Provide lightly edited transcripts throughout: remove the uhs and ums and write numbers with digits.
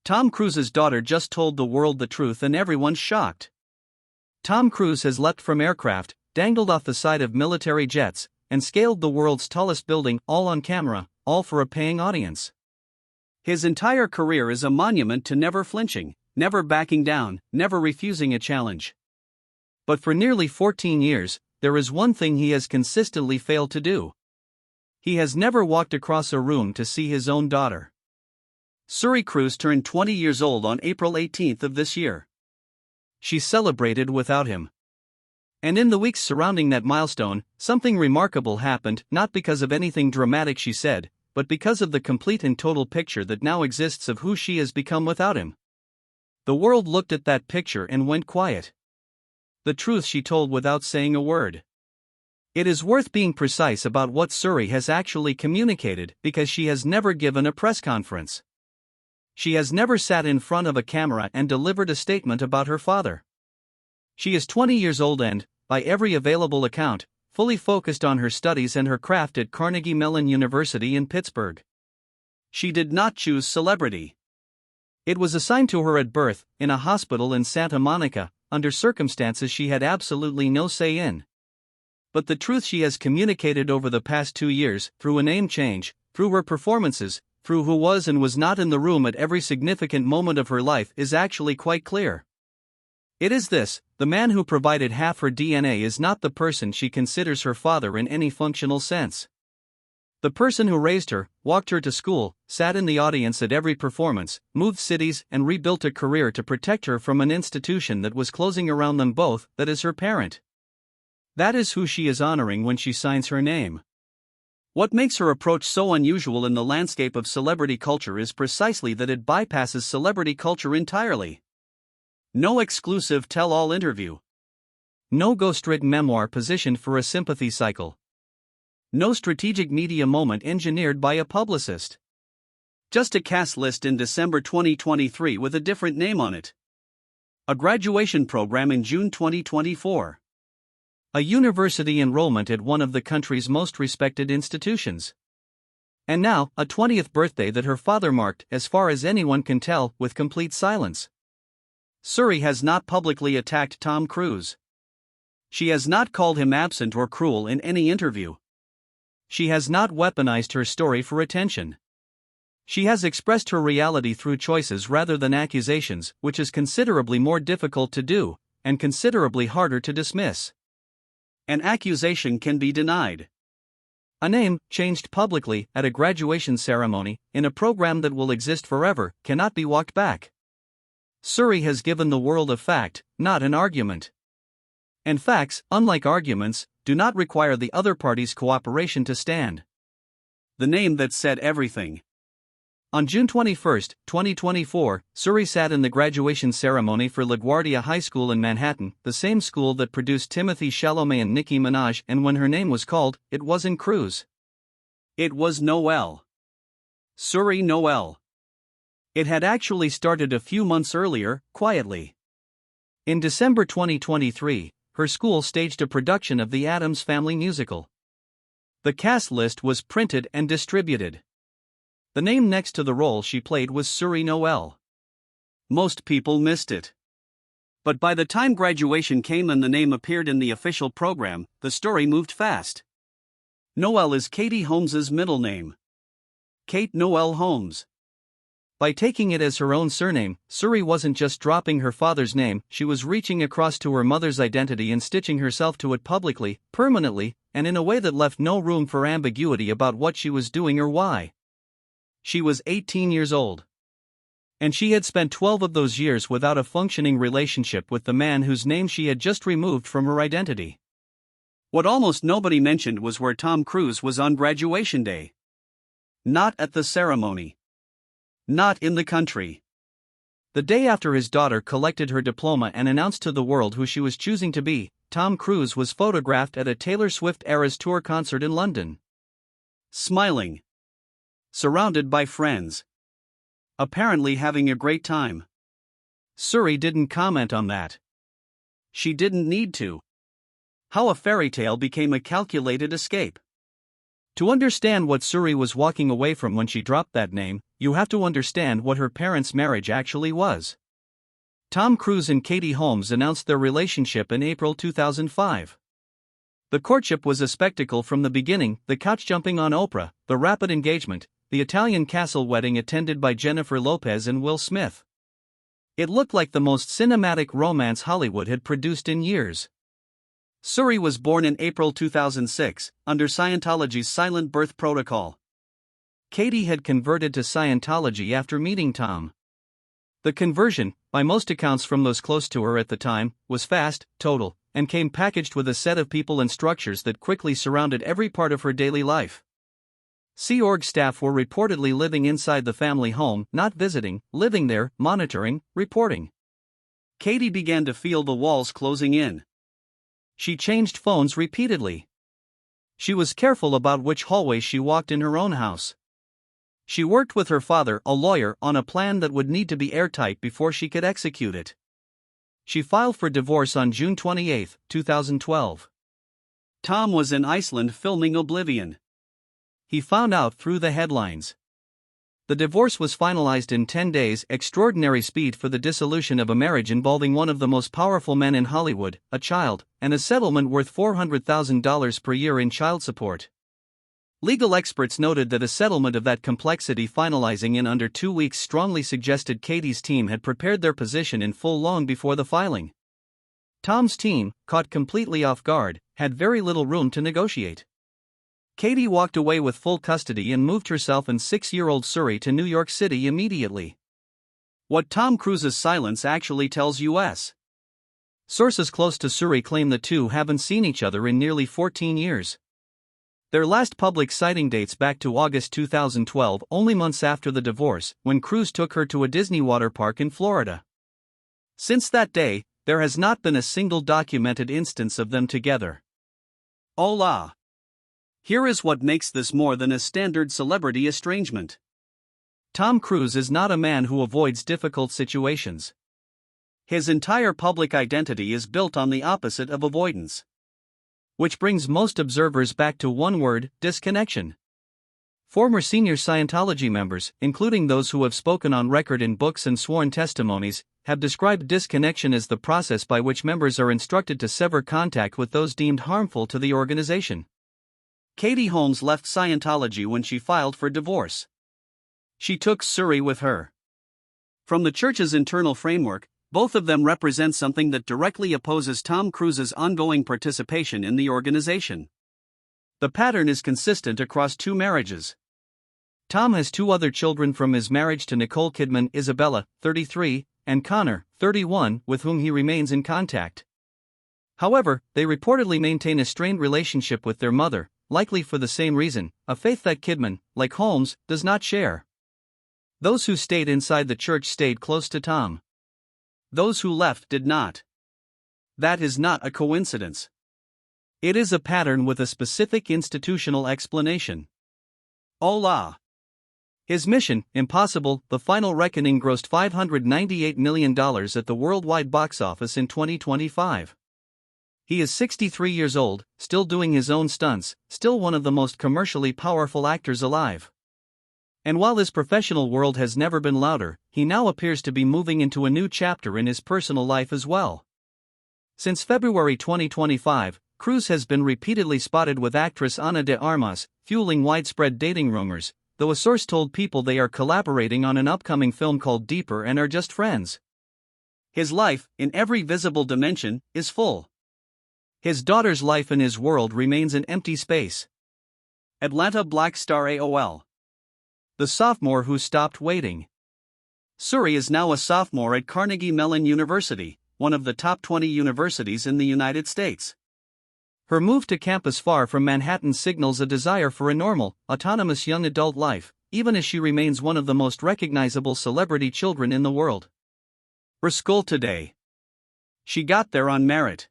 Tom Cruise's daughter just told the world the truth and everyone's shocked. Tom Cruise has leapt from aircraft, dangled off the side of military jets, and scaled the world's tallest building, all on camera, all for a paying audience. His entire career is a monument to never flinching, never backing down, never refusing a challenge. But for nearly 14 years, there is one thing he has consistently failed to do. He has never walked across a room to see his own daughter. Suri Cruise turned 20 years old on April 18 of this year. She celebrated without him. And in the weeks surrounding that milestone, something remarkable happened, not because of anything dramatic she said, but because of the complete and total picture that now exists of who she has become without him. The world looked at that picture and went quiet. The truth she told without saying a word. It is worth being precise about what Suri has actually communicated, because she has never given a press conference. She has never sat in front of a camera and delivered a statement about her father. She is 20 years old and, by every available account, fully focused on her studies and her craft at Carnegie Mellon University in Pittsburgh. She did not choose celebrity. It was assigned to her at birth, in a hospital in Santa Monica, under circumstances she had absolutely no say in. But the truth she has communicated over the past 2 years, through a name change, through her performances, through who was and was not in the room at every significant moment of her life, is actually quite clear. It is this: the man who provided half her DNA is not the person she considers her father in any functional sense. The person who raised her, walked her to school, sat in the audience at every performance, moved cities and rebuilt a career to protect her from an institution that was closing around them both, that is her parent. That is who she is honoring when she signs her name. What makes her approach so unusual in the landscape of celebrity culture is precisely that it bypasses celebrity culture entirely. No exclusive tell-all interview. No ghostwritten memoir positioned for a sympathy cycle. No strategic media moment engineered by a publicist. Just a cast list in December 2023 with a different name on it. A graduation program in June 2024. A university enrollment at one of the country's most respected institutions. And now, a 20th birthday that her father marked, as far as anyone can tell, with complete silence. Suri has not publicly attacked Tom Cruise. She has not called him absent or cruel in any interview. She has not weaponized her story for attention. She has expressed her reality through choices rather than accusations, which is considerably more difficult to do, and considerably harder to dismiss. An accusation can be denied. A name, changed publicly, at a graduation ceremony, in a program that will exist forever, cannot be walked back. Suri has given the world a fact, not an argument. And facts, unlike arguments, do not require the other party's cooperation to stand. The name that said everything. On June 21, 2024, Suri sat in the graduation ceremony for LaGuardia High School in Manhattan, the same school that produced Timothée Chalamet and Nicki Minaj, and when her name was called, it wasn't Cruise. It was Noel. Suri Noel. It had actually started a few months earlier, quietly. In December 2023, her school staged a production of the Addams Family musical. The cast list was printed and distributed. The name next to the role she played was Suri Noel. Most people missed it. But by the time graduation came and the name appeared in the official program, the story moved fast. Noel is Katie Holmes's middle name. Kate Noel Holmes. By taking it as her own surname, Suri wasn't just dropping her father's name, she was reaching across to her mother's identity and stitching herself to it publicly, permanently, and in a way that left no room for ambiguity about what she was doing or why. She was 18 years old. And she had spent 12 of those years without a functioning relationship with the man whose name she had just removed from her identity. What almost nobody mentioned was where Tom Cruise was on graduation day. Not at the ceremony. Not in the country. The day after his daughter collected her diploma and announced to the world who she was choosing to be, Tom Cruise was photographed at a Taylor Swift Eras Tour concert in London. Smiling. Surrounded by friends. Apparently having a great time. Suri didn't comment on that. She didn't need to. How a fairy tale became a calculated escape. To understand what Suri was walking away from when she dropped that name, you have to understand what her parents' marriage actually was. Tom Cruise and Katie Holmes announced their relationship in April 2005. The courtship was a spectacle from the beginning: the couch jumping on Oprah, the rapid engagement, the Italian castle wedding attended by Jennifer Lopez and Will Smith. It looked like the most cinematic romance Hollywood had produced in years. Suri was born in April 2006, under Scientology's silent birth protocol. Katie had converted to Scientology after meeting Tom. The conversion, by most accounts from those close to her at the time, was fast, total, and came packaged with a set of people and structures that quickly surrounded every part of her daily life. Sea Org staff were reportedly living inside the family home, not visiting, living there, monitoring, reporting. Katie began to feel the walls closing in. She changed phones repeatedly. She was careful about which hallways she walked in her own house. She worked with her father, a lawyer, on a plan that would need to be airtight before she could execute it. She filed for divorce on June 28, 2012. Tom was in Iceland filming Oblivion. He found out through the headlines. The divorce was finalized in 10 days, extraordinary speed for the dissolution of a marriage involving one of the most powerful men in Hollywood, a child, and a settlement worth $400,000 per year in child support. Legal experts noted that a settlement of that complexity finalizing in under 2 weeks strongly suggested Katie's team had prepared their position in full long before the filing. Tom's team, caught completely off guard, had very little room to negotiate. Katie walked away with full custody and moved herself and 6-year-old Suri to New York City immediately. What Tom Cruise's silence actually tells us. Sources close to Suri claim the two haven't seen each other in nearly 14 years. Their last public sighting dates back to August 2012, only months after the divorce, when Cruise took her to a Disney water park in Florida. Since that day, there has not been a single documented instance of them together. Hola! Here is what makes this more than a standard celebrity estrangement. Tom Cruise is not a man who avoids difficult situations. His entire public identity is built on the opposite of avoidance. Which brings most observers back to one word: disconnection. Former senior Scientology members, including those who have spoken on record in books and sworn testimonies, have described disconnection as the process by which members are instructed to sever contact with those deemed harmful to the organization. Katie Holmes left Scientology when she filed for divorce. She took Suri with her. From the church's internal framework, both of them represent something that directly opposes Tom Cruise's ongoing participation in the organization. The pattern is consistent across 2 marriages. Tom has 2 other children from his marriage to Nicole Kidman, Isabella, 33, and Connor, 31, with whom he remains in contact. However, they reportedly maintain a strained relationship with their mother, likely for the same reason, a faith that Kidman, like Holmes, does not share. Those who stayed inside the church stayed close to Tom. Those who left did not. That is not a coincidence. It is a pattern with a specific institutional explanation. Hola! His mission, Impossible, The Final Reckoning, grossed $598 million at the worldwide box office in 2025. He is 63 years old, still doing his own stunts, still one of the most commercially powerful actors alive. And while his professional world has never been louder, he now appears to be moving into a new chapter in his personal life as well. Since February 2025, Cruise has been repeatedly spotted with actress Ana de Armas, fueling widespread dating rumors, though a source told People they are collaborating on an upcoming film called Deeper and are just friends. His life, in every visible dimension, is full. His daughter's life in his world remains an empty space. Atlanta Black Star AOL. The sophomore who stopped waiting. Suri is now a sophomore at Carnegie Mellon University, one of the top 20 universities in the United States. Her move to campus far from Manhattan signals a desire for a normal, autonomous young adult life, even as she remains one of the most recognizable celebrity children in the world. Her school today. She got there on merit.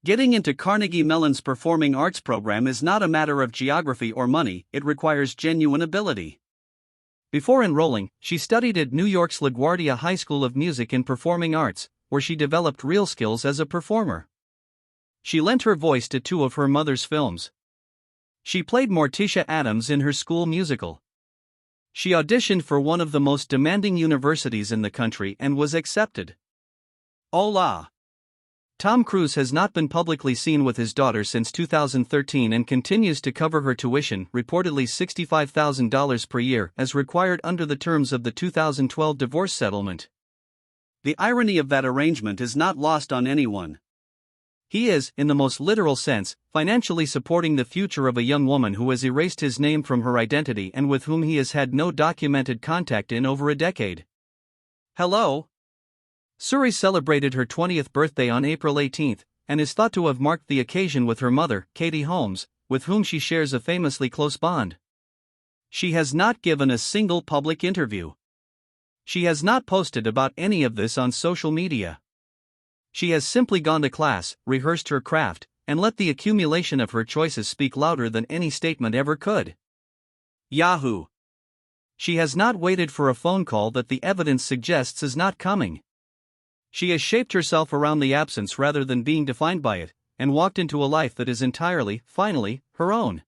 Getting into Carnegie Mellon's performing arts program is not a matter of geography or money, it requires genuine ability. Before enrolling, she studied at New York's LaGuardia High School of Music and Performing Arts, where she developed real skills as a performer. She lent her voice to 2 of her mother's films. She played Morticia Addams in her school musical. She auditioned for one of the most demanding universities in the country and was accepted. Hola! Tom Cruise has not been publicly seen with his daughter since 2013 and continues to cover her tuition, reportedly $65,000 per year, as required under the terms of the 2012 divorce settlement. The irony of that arrangement is not lost on anyone. He is, in the most literal sense, financially supporting the future of a young woman who has erased his name from her identity and with whom he has had no documented contact in over a decade. Hello? Suri celebrated her 20th birthday on April 18 and is thought to have marked the occasion with her mother, Katie Holmes, with whom she shares a famously close bond. She has not given a single public interview. She has not posted about any of this on social media. She has simply gone to class, rehearsed her craft, and let the accumulation of her choices speak louder than any statement ever could. Yahoo! She has not waited for a phone call that the evidence suggests is not coming. She has shaped herself around the absence rather than being defined by it, and walked into a life that is entirely, finally, her own.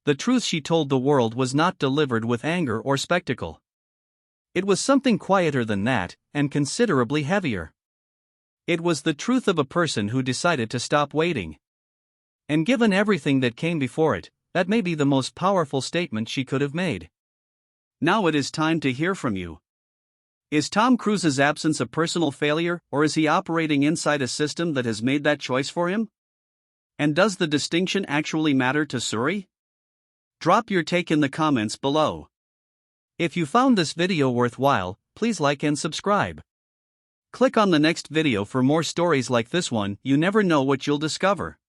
The truth she told the world was not delivered with anger or spectacle. It was something quieter than that, and considerably heavier. It was the truth of a person who decided to stop waiting. And given everything that came before it, that may be the most powerful statement she could have made. Now it is time to hear from you. Is Tom Cruise's absence a personal failure, or is he operating inside a system that has made that choice for him? And does the distinction actually matter to Suri? Drop your take in the comments below. If you found this video worthwhile, please like and subscribe. Click on the next video for more stories like this one. You never know what you'll discover.